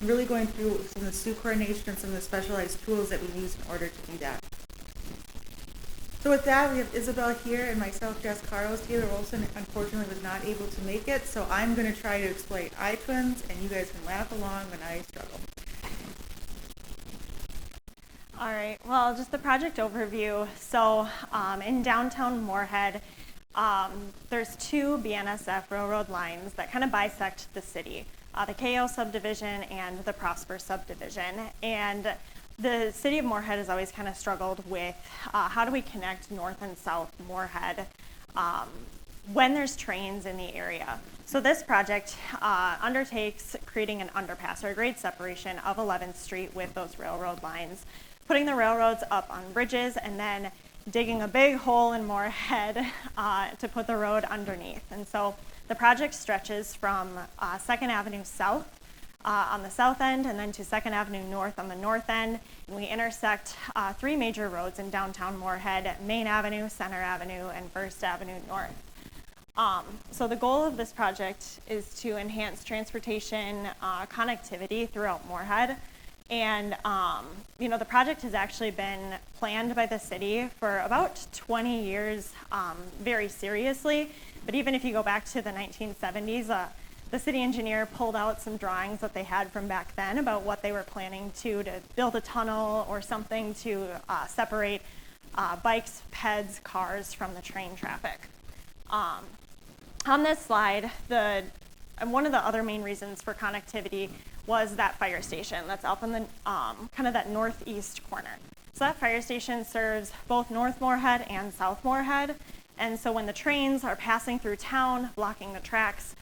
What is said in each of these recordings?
really going through some of the STU coordination and some of the specialized tools that we use in order to do that. So with that, we have Isabel here and myself, Jess Karls. Taylor Olson unfortunately was not able to make it, so I'm going to try to explain I-twins, and you guys can laugh along when I struggle. All right, well, just the project overview. So in downtown Moorhead, there's two BNSF railroad lines that kind of bisect the city, the KO subdivision and the Prosper subdivision. And the city of Moorhead has always kind of struggled with how do we connect north and south Moorhead when there's trains in the area. So this project undertakes creating an underpass or a grade separation of 11th Street with those railroad lines, putting the railroads up on bridges and then digging a big hole in Moorhead to put the road underneath. And so the project stretches from 2nd Avenue South on the south end and then to 2nd Avenue North on the north end. And we intersect three major roads in downtown Moorhead: Main Avenue, Center Avenue, and 1st Avenue North. So the goal of this project is to enhance transportation connectivity throughout Moorhead. And the project has actually been planned by the city for about 20 years very seriously. But even if you go back to the 1970s, the city engineer pulled out some drawings that they had from back then about what they were planning to build a tunnel or something to separate bikes, peds, cars from the train traffic. On this slide, one of the other main reasons for connectivity was that fire station that's up in the kind of that northeast corner. So that fire station serves both North Moorhead and South Moorhead. And so when the trains are passing through town, blocking the tracks,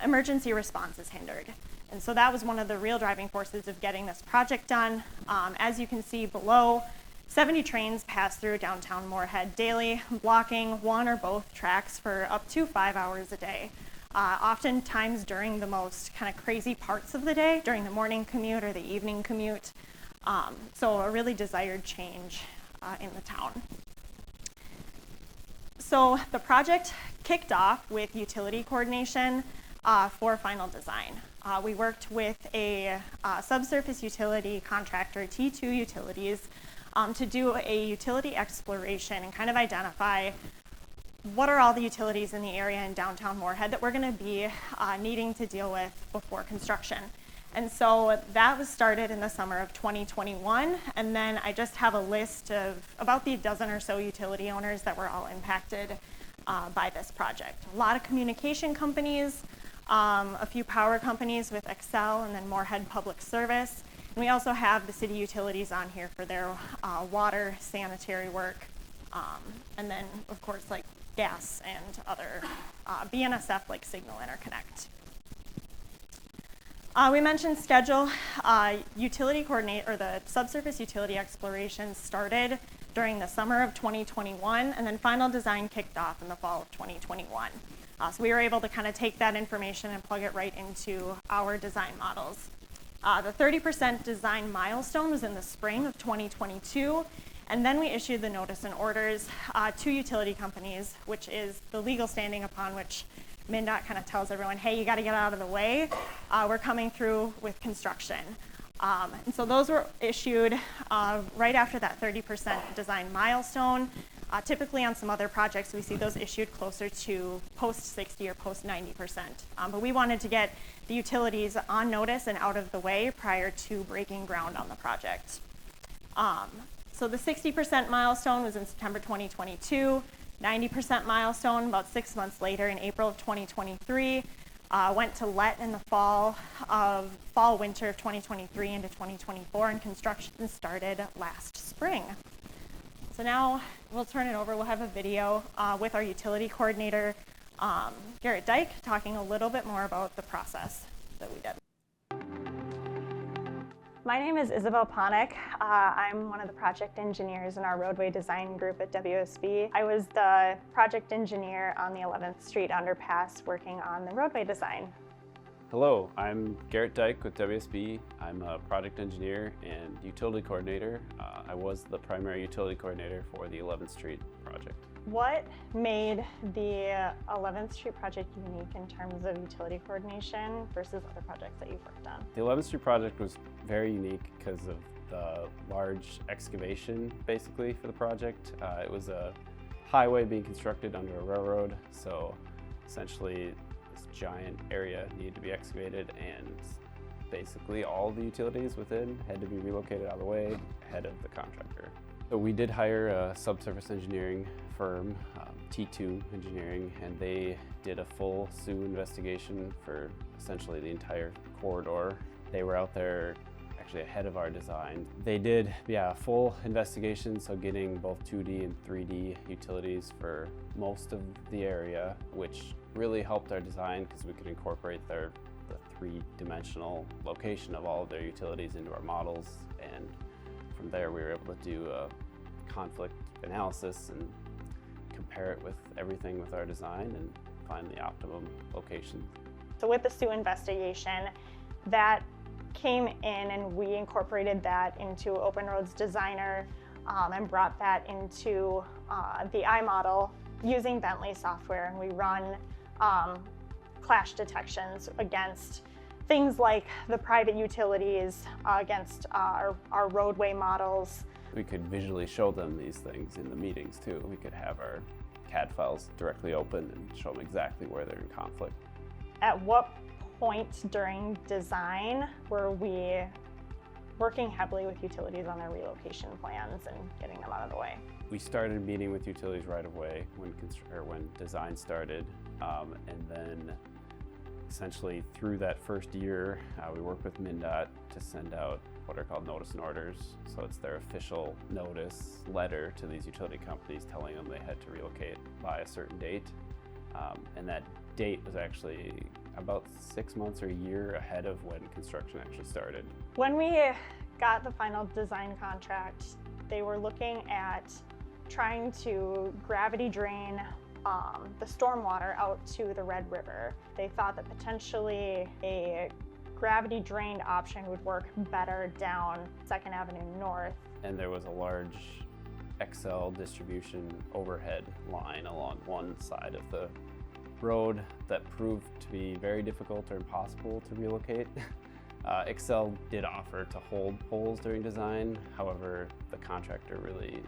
emergency response is hindered. And so that was one of the real driving forces of getting this project done. As you can see below, 70 trains pass through downtown Moorhead daily, blocking one or both tracks for up to 5 hours a day. Oftentimes during the most kind of crazy parts of the day, during the morning commute or the evening commute. So a really desired change in the town. So the project kicked off with utility coordination for final design. We worked with a subsurface utility contractor, T2 Utilities, to do a utility exploration and kind of identify what are all the utilities in the area in downtown Moorhead that we're going to be needing to deal with before construction. And so that was started in the summer of 2021, and then I just have a list of about the dozen or so utility owners that were all impacted by this project. A lot of communication companies, a few power companies with Xcel, and then Moorhead Public Service. And we also have the city utilities on here for their water, sanitary work, and then of course like gas and other BNSF like Signal Interconnect. We mentioned schedule. The subsurface utility exploration started during the summer of 2021, and then final design kicked off in the fall of 2021. So we were able to kind of take that information and plug it right into our design models. The 30% design milestone was in the spring of 2022, and then we issued the notice and orders to utility companies, which is the legal standing upon which MnDOT kind of tells everyone, hey, you got to get out of the way. We're coming through with construction. And so those were issued right after that 30% design milestone. Typically on some other projects, we see those issued closer to post 60 or post 90%. But we wanted to get the utilities on notice and out of the way prior to breaking ground on the project. So the 60% milestone was in September 2022. 90% milestone about 6 months later in April of 2023. Went to let in the winter of 2023 into 2024, and construction started last spring. So now we'll turn it over. We'll have a video with our utility coordinator, Garrett Dyke, talking a little bit more about the process that we did. My name is Isabel Panek. I'm one of the project engineers in our roadway design group at WSB. I was the project engineer on the 11th Street Underpass working on the roadway design. Hello, I'm Garrett Dyke with WSB. I'm a project engineer and utility coordinator. I was the primary utility coordinator for the 11th Street project. What made the 11th Street project unique in terms of utility coordination versus other projects that you've worked on? The 11th Street project was very unique because of the large excavation, basically, for the project. It was a highway being constructed under a railroad, so essentially this giant area needed to be excavated, and basically all the utilities within had to be relocated out of the way ahead of the contractor. So we did hire a subsurface engineering firm, T2 Engineering, and they did a full SUE investigation for essentially the entire corridor. They were out there actually ahead of our design. They did, a full investigation, so getting both 2D and 3D utilities for most of the area, which really helped our design because we could incorporate the three-dimensional location of all of their utilities into our models, and from there we were able to do a conflict analysis and compare it with everything with our design and find the optimum location. So with the SUE investigation, that came in and we incorporated that into Open Roads Designer and brought that into the iModel using Bentley software, and we run clash detections against things like the private utilities, against our roadway models. We could visually show them these things in the meetings too. We could have our CAD files directly open and show them exactly where they're in conflict. At what point during design were we working heavily with utilities on their relocation plans and getting them out of the way? We started meeting with utilities right away when design started, and then essentially through that first year, we worked with MnDOT to send out what are called notice and orders. So it's their official notice letter to these utility companies telling them they had to relocate by a certain date. And that date was actually about 6 months or a year ahead of when construction actually started. When we got the final design contract, they were looking at trying to gravity drain the stormwater out to the Red River. They thought that potentially a gravity drained option would work better down 2nd Avenue North. And there was a large XL distribution overhead line along one side of the road that proved to be very difficult or impossible to relocate. XL did offer to hold poles during design. However, the contractor really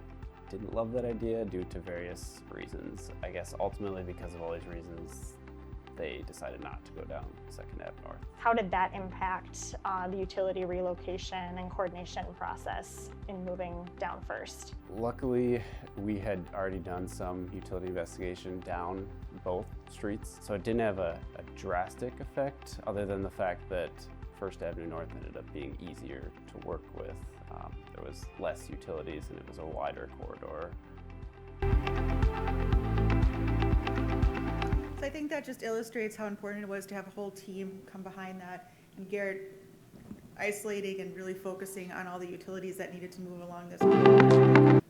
didn't love that idea due to various reasons. I guess ultimately because of all these reasons, they decided not to go down 2nd Ave North. How did that impact the utility relocation and coordination process in moving down first? Luckily, we had already done some utility investigation down both streets, so it didn't have a drastic effect other than the fact that 1st Avenue North ended up being easier to work with. There was less utilities and it was a wider corridor. So I think that just illustrates how important it was to have a whole team come behind that, and Garrett isolating and really focusing on all the utilities that needed to move along this road.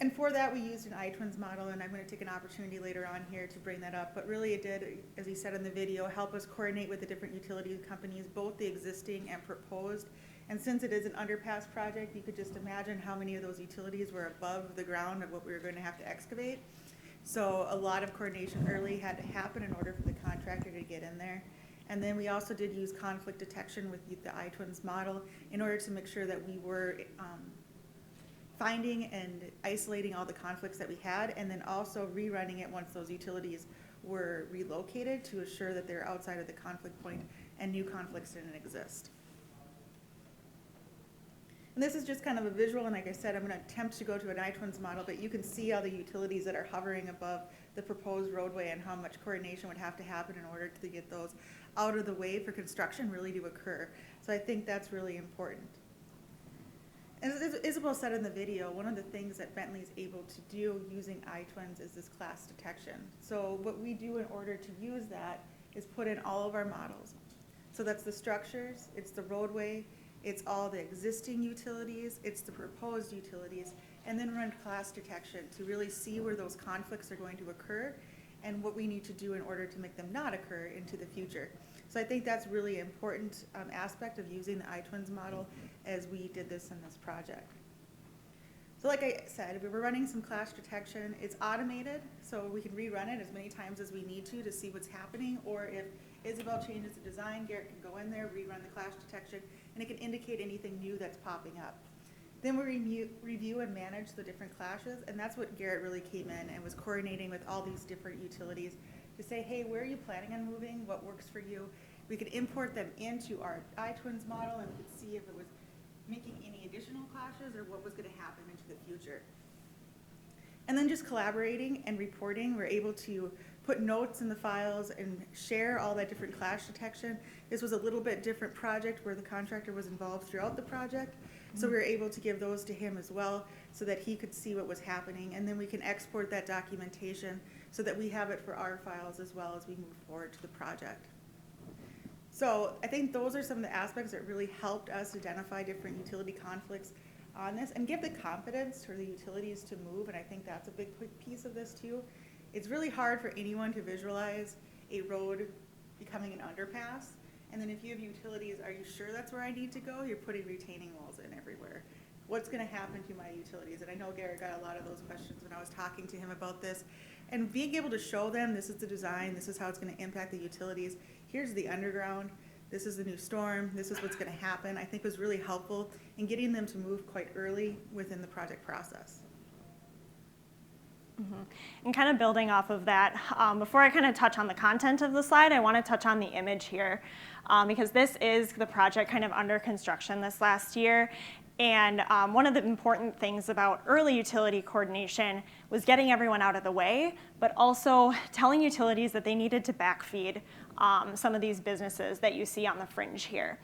And for that, we used an iTwins model, and I'm going to take an opportunity later on here to bring that up. But really it did, as he said in the video, help us coordinate with the different utility companies, both the existing and proposed. And since it is an underpass project, you could just imagine how many of those utilities were above the ground of what we were going to have to excavate. So a lot of coordination early had to happen in order for the contractor to get in there. And then we also did use conflict detection with the iTwins model in order to make sure that we were finding and isolating all the conflicts that we had, and then also rerunning it once those utilities were relocated to assure that they're outside of the conflict point and new conflicts didn't exist. And this is just kind of a visual, and like I said, I'm going to attempt to go to an iTwins model, but you can see all the utilities that are hovering above the proposed roadway and how much coordination would have to happen in order to get those out of the way for construction really to occur. So I think that's really important. And as Isabel said in the video, one of the things that Bentley is able to do using iTwins is this class detection. So what we do in order to use that is put in all of our models. So that's the structures, it's the roadway, it's all the existing utilities, it's the proposed utilities, and then run class detection to really see where those conflicts are going to occur and what we need to do in order to make them not occur into the future. So I think that's really important aspect of using the iTwins model as we did this in this project. So like I said, we were running some clash detection. It's automated, so we can rerun it as many times as we need to see what's happening, or if Isabel changes the design, Garrett can go in there, rerun the clash detection, and it can indicate anything new that's popping up. Then we review and manage the different clashes, and that's what Garrett really came in and was coordinating with all these different utilities to say, hey, where are you planning on moving? What works for you? We could import them into our iTwins model and we could see if it was making any additional clashes or what was going to happen into the future. And then just collaborating and reporting, we're able to put notes in the files and share all that different clash detection. This was a little bit different project where the contractor was involved throughout the project. So we were able to give those to him as well so that he could see what was happening. And then we can export that documentation so that we have it for our files as well as we move forward to the project. So I think those are some of the aspects that really helped us identify different utility conflicts on this and give the confidence for the utilities to move. And I think that's a big piece of this too. It's really hard for anyone to visualize a road becoming an underpass. And then if you have utilities, are you sure that's where I need to go? You're putting retaining walls in everywhere. What's going to happen to my utilities? And I know Garrett got a lot of those questions when I was talking to him about this. And being able to show them this is the design, this is how it's going to impact the utilities. Here's the underground. This is the new storm. This is what's going to happen. I think was really helpful in getting them to move quite early within the project process. Mm-hmm. And kind of building off of that, before I kind of touch on the content of the slide, I want to touch on the image here because this is the project kind of under construction this last year. And one of the important things about early utility coordination was getting everyone out of the way, but also telling utilities that they needed to backfeed some of these businesses that you see on the fringe here.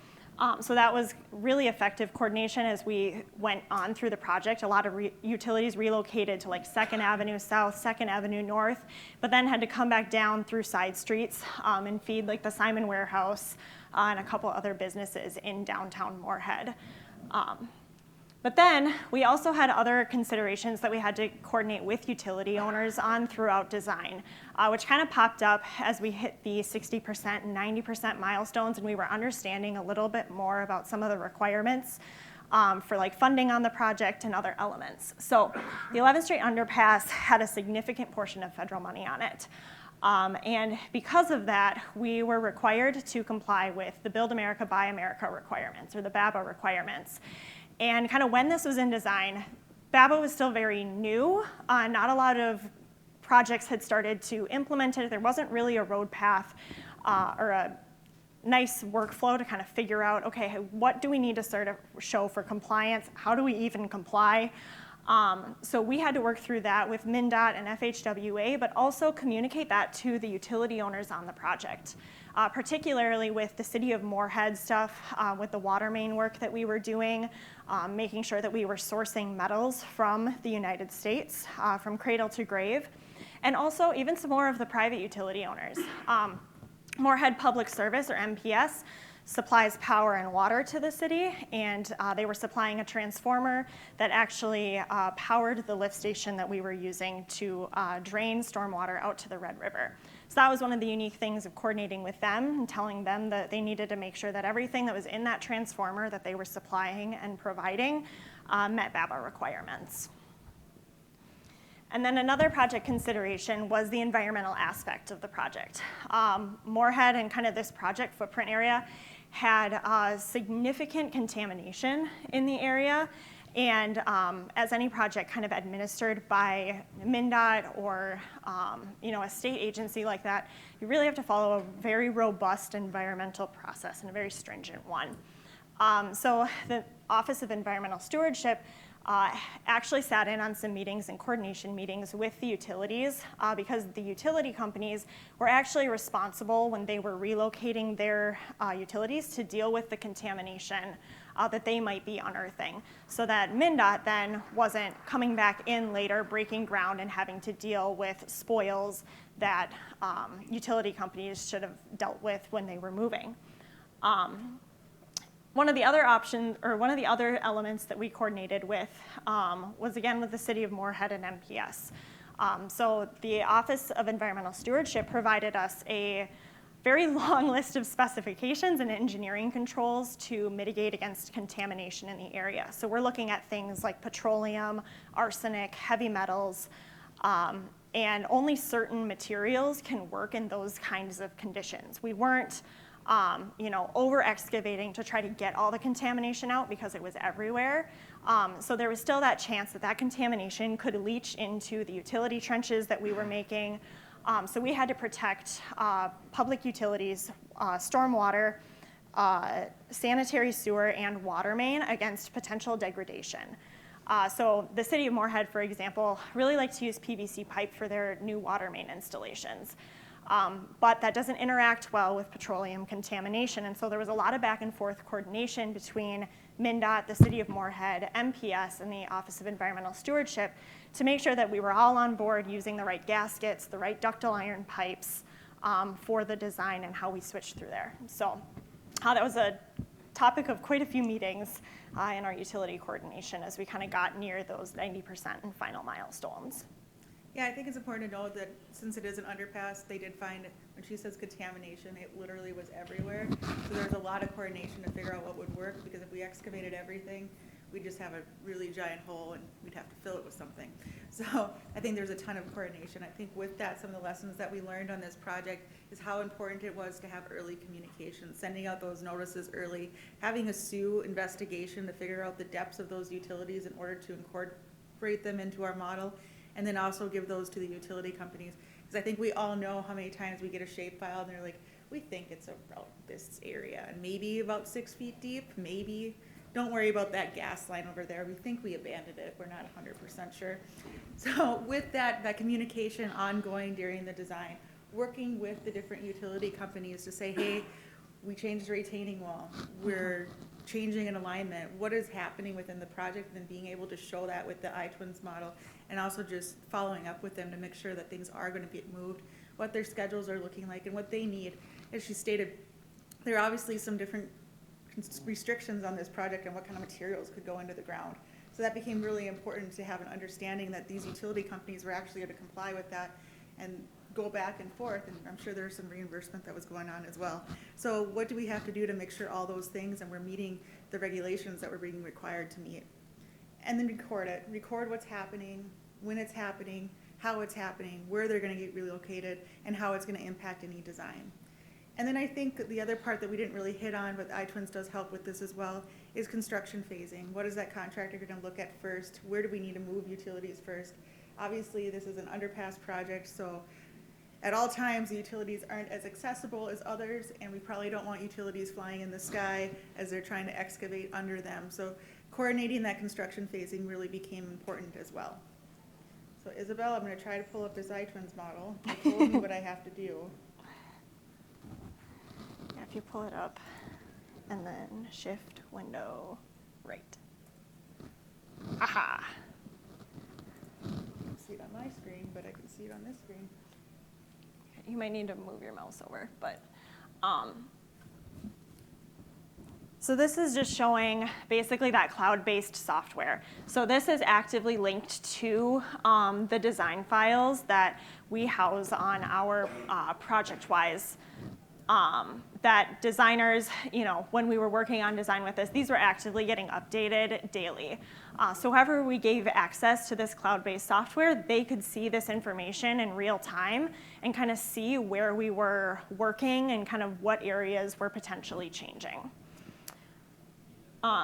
So that was really effective coordination as we went on through the project. A lot of utilities relocated to like 2nd Avenue South, 2nd Avenue North, but then had to come back down through side streets and feed like the Simon Warehouse and a couple other businesses in downtown Moorhead. But then we also had other considerations that we had to coordinate with utility owners on throughout design, which kind of popped up as we hit the 60% and 90% milestones, and we were understanding a little bit more about some of the requirements for like funding on the project and other elements. So the 11th Street Underpass had a significant portion of federal money on it. And because of that, we were required to comply with the Build America, Buy America requirements, or the BABA requirements. And kind of when this was in design, BABA was still very new. Not a lot of projects had started to implement it. There wasn't really a road path or a nice workflow to kind of figure out, okay, what do we need to sort of show for compliance? How do we even comply? So we had to work through that with MnDOT and FHWA, but also communicate that to the utility owners on the project. Particularly with the city of Moorhead stuff, with the water main work that we were doing, making sure that we were sourcing metals from the United States, from cradle to grave, and also even some more of the private utility owners. Moorhead Public Service, or MPS, supplies power and water to the city, and they were supplying a transformer that actually powered the lift station that we were using to drain stormwater out to the Red River. So that was one of the unique things of coordinating with them and telling them that they needed to make sure that everything that was in that transformer that they were supplying and providing met BABA requirements. And then another project consideration was the environmental aspect of the project. Moorhead and kind of this project footprint area had significant contamination in the area. And as any project kind of administered by MnDOT or a state agency like that, you really have to follow a very robust environmental process and a very stringent one. So the Office of Environmental Stewardship actually sat in on some meetings and coordination meetings with the utilities because the utility companies were actually responsible when they were relocating their utilities to deal with the contamination that they might be unearthing, so that MnDOT then wasn't coming back in later, breaking ground and having to deal with spoils that utility companies should have dealt with when they were moving. One of the other options, or one of the other elements that we coordinated with was again with the City of Moorhead and MPS. So the Office of Environmental Stewardship provided us a very long list of specifications and engineering controls to mitigate against contamination in the area. So we're looking at things like petroleum, arsenic, heavy metals, and only certain materials can work in those kinds of conditions. We weren't over excavating to try to get all the contamination out because it was everywhere. So there was still that chance that that contamination could leach into the utility trenches that we were making. So we had to protect public utilities, stormwater, sanitary sewer, and water main against potential degradation. So the city of Moorhead, for example, really likes to use PVC pipe for their new water main installations. But that doesn't interact well with petroleum contamination. And so there was a lot of back and forth coordination between MnDOT, the city of Moorhead, MPS, and the Office of Environmental Stewardship to make sure that we were all on board using the right gaskets, the right ductile iron pipes for the design and how we switched through there. So that was a topic of quite a few meetings in our utility coordination as we kind of got near those 90% and final milestones. Yeah, I think it's important to know that since it is an underpass, they did find, when she says contamination, it literally was everywhere. So there's a lot of coordination to figure out what would work, because if we excavated everything, we'd just have a really giant hole and we'd have to fill it with something. So I think there's a ton of coordination. I think with that, some of the lessons that we learned on this project is how important it was to have early communication, sending out those notices early, having a SUE investigation to figure out the depths of those utilities in order to incorporate them into our model, and then also give those to the utility companies. Because I think we all know how many times we get a shape file and they're like, we think it's about this area and maybe about 6 feet deep, maybe. Don't worry about that gas line over there. We think we abandoned it. We're not 100% sure. So with that communication ongoing during the design, working with the different utility companies to say, hey, we changed the retaining wall. We're changing an alignment. What is happening within the project, and then being able to show that with the iTwins model, and also just following up with them to make sure that things are going to get moved, what their schedules are looking like, and what they need. As she stated, there are obviously some different restrictions on this project and what kind of materials could go into the ground. So that became really important to have an understanding that these utility companies were actually going to comply with that and go back and forth, and I'm sure there's some reimbursement that was going on as well. So what do we have to do to make sure all those things and we're meeting the regulations that we're being required to meet? And then record it. Record what's happening, when it's happening, how it's happening, where they're going to get relocated, and how it's going to impact any design. And then I think the other part that we didn't really hit on, but iTwins does help with this as well, is construction phasing. What is that contractor going to look at first? Where do we need to move utilities first? Obviously, this is an underpass project, so at all times, the utilities aren't as accessible as others, and we probably don't want utilities flying in the sky as they're trying to excavate under them. So coordinating that construction phasing really became important as well. So Isabel, I'm going to try to pull up this iTwins model. It told me what I have to do. Yeah, if you pull it up and then shift window right. Aha! I can see it on my screen, but I can see it on this screen. You might need to move your mouse over, but so this is just showing basically that cloud-based software. So this is actively linked to the design files that we house on our ProjectWise that designers, when we were working on design with this, these were actively getting updated daily. So however we gave access to this cloud-based software, they could see this information in real time and kind of see where we were working and kind of what areas were potentially changing. Yeah.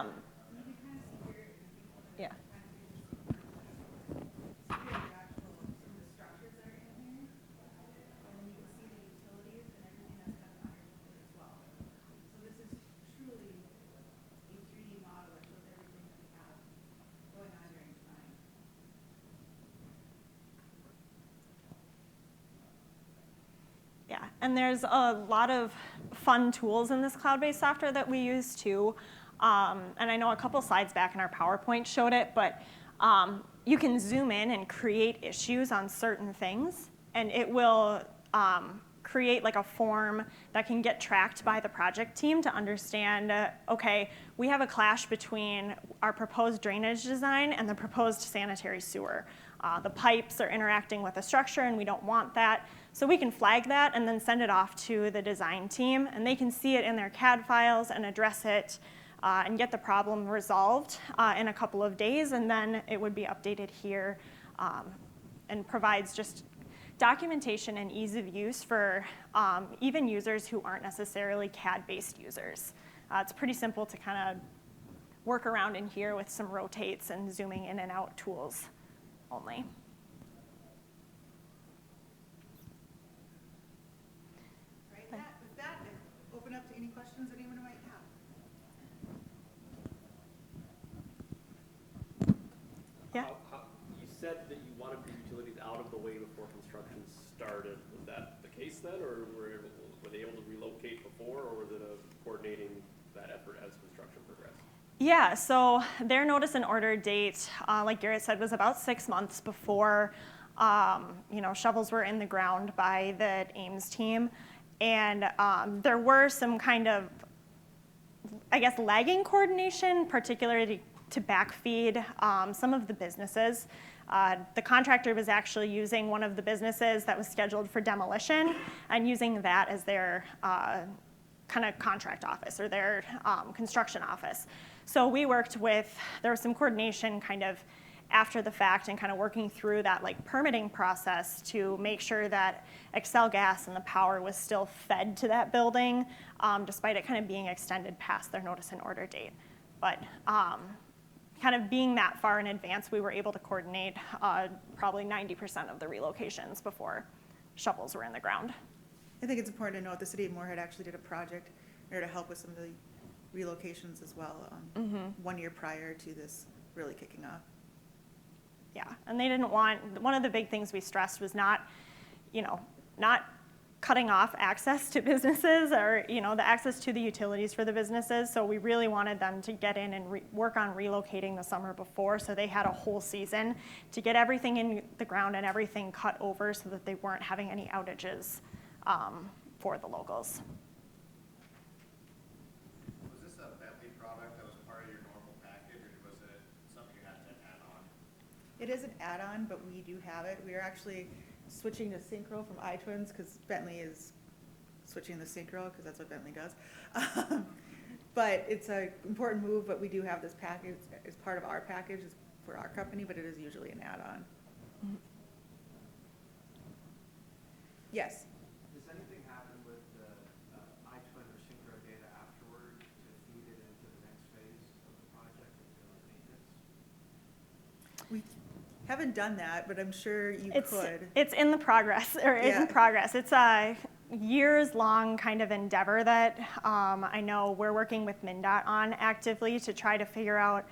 Yeah, and there's a lot of fun tools in this cloud-based software that we use too. And I know a couple slides back in our PowerPoint showed it, but you can zoom in and create issues on certain things, and it will create like a form that can get tracked by the project team to understand, okay, we have a clash between our proposed drainage design and the proposed sanitary sewer. the pipes are interacting with the structure and we don't want that. So we can flag that and then send it off to the design team, and they can see it in their CAD files and address it and get the problem resolved in a couple of days, and then it would be updated here and provides just documentation and ease of use for even users who aren't necessarily CAD-based users. It's pretty simple to kind of work around in here with some rotates and zooming in and out tools only. Right, with that, open up to any questions that anyone might have. Yeah. You said that you wanted the utilities out of the way before construction started. Was that the case then, or were they able to relocate before, or was it coordinating that effort as construction progressed? Yeah, so their notice and order date, like Garrett said, was about 6 months before shovels were in the ground by the Ames team. And there were some kind of, I guess, lagging coordination, particularly to backfeed some of the businesses. The contractor was actually using one of the businesses that was scheduled for demolition and using that as their kind of contract office or their construction office. So we worked with, there was some coordination kind of after the fact and kind of working through that like permitting process to make sure that Excel gas and the power was still fed to that building, despite it kind of being extended past their notice and order date. But kind of being that far in advance, we were able to coordinate probably 90% of the relocations before shovels were in the ground. I think it's important to note the city of Moorhead actually did a project in order to help with some of the relocations as well 1 year prior to this really kicking off. Yeah, and they didn't want, one of the big things we stressed was not cutting off access to businesses or, the access to the utilities for the businesses. So we really wanted them to get in and work on relocating the summer before, so they had a whole season to get everything in the ground and everything cut over so that they weren't having any outages for the locals. Was this a Bentley product that was part of your normal package, or was it something you had to add on? It is an add-on, but we do have it. We are actually switching to Synchro from iTwins because Bentley is switching to Synchro because that's what Bentley does. But it's an important move, but we do have this package as part of our package for our company, but it is usually an add-on. Yes? Does anything happen with the iTwin or Synchro data afterward to feed it into the next phase of the project with maintenance? We haven't done that, but I'm sure you could. It's in the progress, or Yeah. in progress. It's a years-long kind of endeavor that I know we're working with MnDOT on actively to try to figure out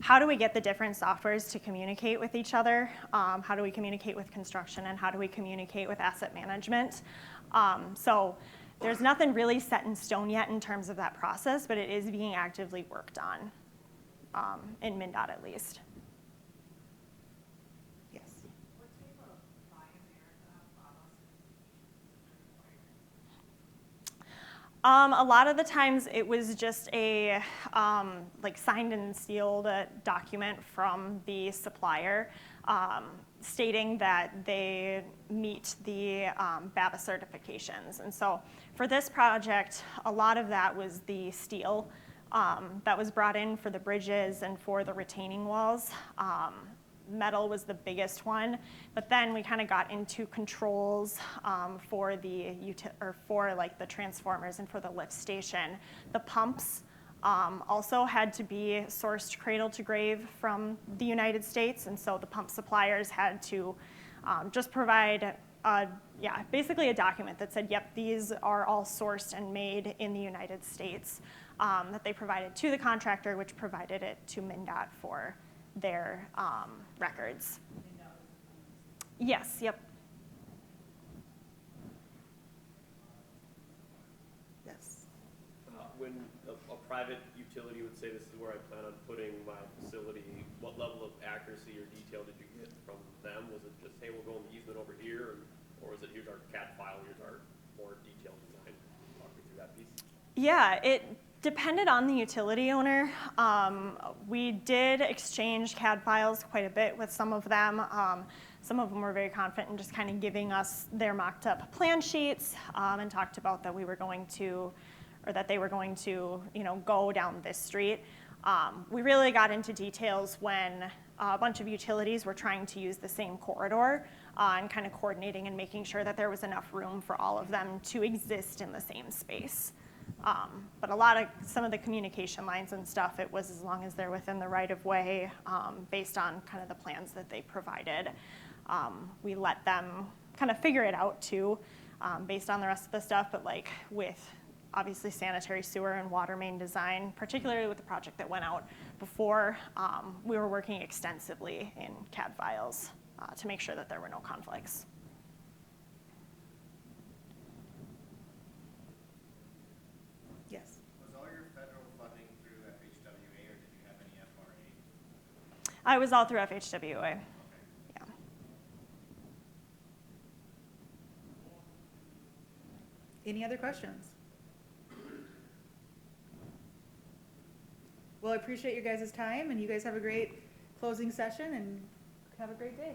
how do we get the different softwares to communicate with each other? How do we communicate with construction, and how do we communicate with asset management? So there's nothing really set in stone yet in terms of that process, but it is being actively worked on, in MnDOT at least. Yes. What type of Buy America A lot of the times it was just a like signed and sealed document from the supplier stating that they meet the BABA certifications. And so for this project, a lot of that was the steel that was brought in for the bridges and for the retaining walls. Metal was the biggest one, but then we kind of got into controls for the like the transformers and for the lift station. The pumps also had to be sourced cradle to grave from the United States, and so the pump suppliers had to just provide basically a document that said, yep, these are all sourced and made in the United States, that they provided to the contractor, which provided it to MnDOT for their records. Yes, yep. Yes. When a private utility would say, this is where I plan on putting my facility, what level of accuracy or detail did you get from them? Was it just, hey, we'll go in the easement over here, or was it, here's our CAD file, here's our more detailed design? Walk me through that piece. Yeah, Depended on the utility owner. We did exchange CAD files quite a bit with some of them. Some of them were very confident in just kind of giving us their mocked up plan sheets and talked about that we were going to, or that they were going to, go down this street. We really got into details when a bunch of utilities were trying to use the same corridor and kind of coordinating and making sure that there was enough room for all of them to exist in the same space. But some of the communication lines and stuff, it was as long as they're within the right of way based on kind of the plans that they provided. We let them kind of figure it out too based on the rest of the stuff, but like with obviously sanitary sewer and water main design, particularly with the project that went out before, we were working extensively in CAD files to make sure that there were no conflicts. Yes. Was all your federal funding through FHWA or did you have any FRA? I was all through FHWA. Okay. Yeah. Any other questions? Well, I appreciate your guys' time, and you guys have a great closing session, and have a great day.